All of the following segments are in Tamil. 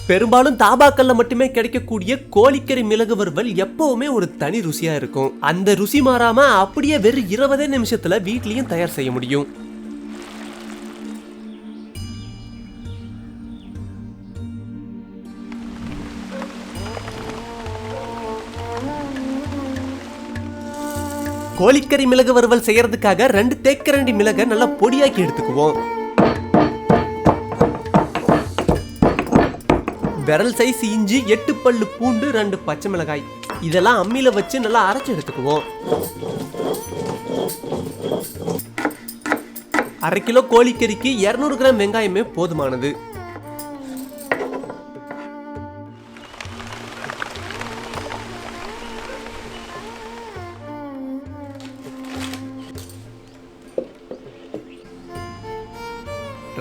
பெரும்பாலும் தாபாக்கள்ல மட்டுமே கிடைக்கக்கூடிய கோழிக்கறி மிளகு வறுவல் எப்பவுமே ஒரு தனி ருசியா இருக்கும். அந்த ருசி மாறாம அப்படியே வெறும் 20 நிமிஷத்துல வீட்லயும் தயார் செய்ய முடியும். கோழிக்கறி மிளகு வறுவல் செய்யறதுக்காக 2 தேக்கரண்டி மிளகை நல்லா பொடியாக்கி எடுத்துக்குவோம். விரல் சைஸ் இஞ்சி, 8 பல்லு பூண்டு, 2 பச்சை மிளகாய் இதெல்லாம் அம்மியில வச்சு நல்லா அரைச்சு எடுத்துக்குவோம். 1/2 கிலோ கோழிக்கறிக்கு 200 கிராம் வெங்காயமே போதுமானது.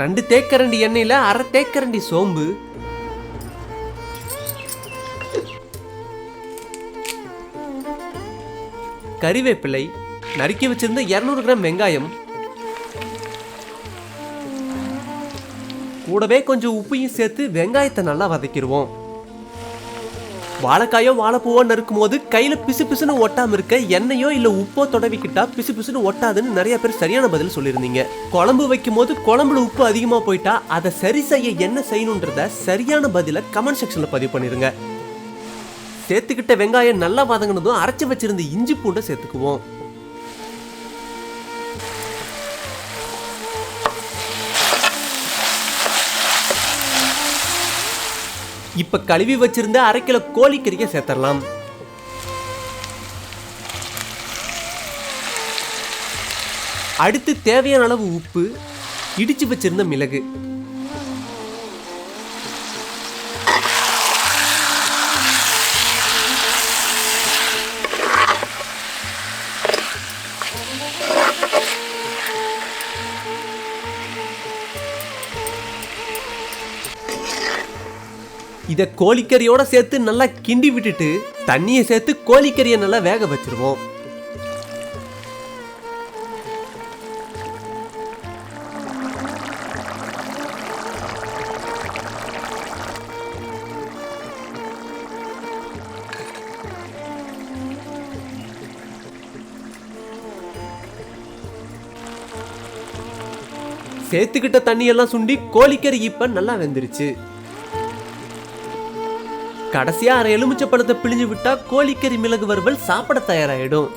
ரெண்டு தேக்கரண்டி எண்ணெயில 1/2 தேக்கரண்டி சோம்பு, கறிவேப்பிலை, நறுக்கி வச்சிருந்த 200 கிராம் வெங்காயம், கூடவே கொஞ்சம் உப்பையும் சேர்த்து வெங்காயத்தை நல்லா வதக்கிடுவோம். வாழைக்காயோ வாழைப்பூவோ நறுக்கும் போது கையில பிசு பிசுன்னு ஒட்டாம இருக்க எண்ணெயோ இல்ல உப்போ தொடவிக்கிட்டா பிசு பிசுன்னு ஒட்டாதுன்னு நிறைய பேர் சரியான பதில் சொல்லியிருந்தீங்க. குழம்பு வைக்கும் போது குழம்புல உப்பு அதிகமா போயிட்டா அதை சரி செய்ய என்ன செய்யணும்ன்றத சரியான பதில கமெண்ட் செக்ஷன்ல பதிவு பண்ணிருங்க. சேர்த்துக்கிட்ட வெங்காயம் நல்லா வதங்கினதும் அரைச்சு வச்சிருந்த இஞ்சி பூண்டை சேர்த்துக்குவோம். இப்ப கழுவி வச்சிருந்த 1/2 கிலோ கோழிக்கறியை சேர்த்தரலாம். அடுத்து தேவையான அளவு உப்பு, இடிச்சு வச்சிருந்த மிளகு, இத கோழிக்கறியோட சேர்த்து நல்லா கிண்டி விட்டுட்டு தண்ணியை சேர்த்து கோழிக்கறியை நல்லா வேக வச்சிருவோம். சேர்த்துக்கிட்ட தண்ணியெல்லாம் சுண்டி கோழிக்கறி இப்ப நல்லா வெந்துருச்சு. கடைசியா 1/2 எலுமிச்சை பழத்தை பிழிஞ்சு விட்டா கோழிக்கறி மிளகு வறுவல் சாப்பிட தயாராயிடும்.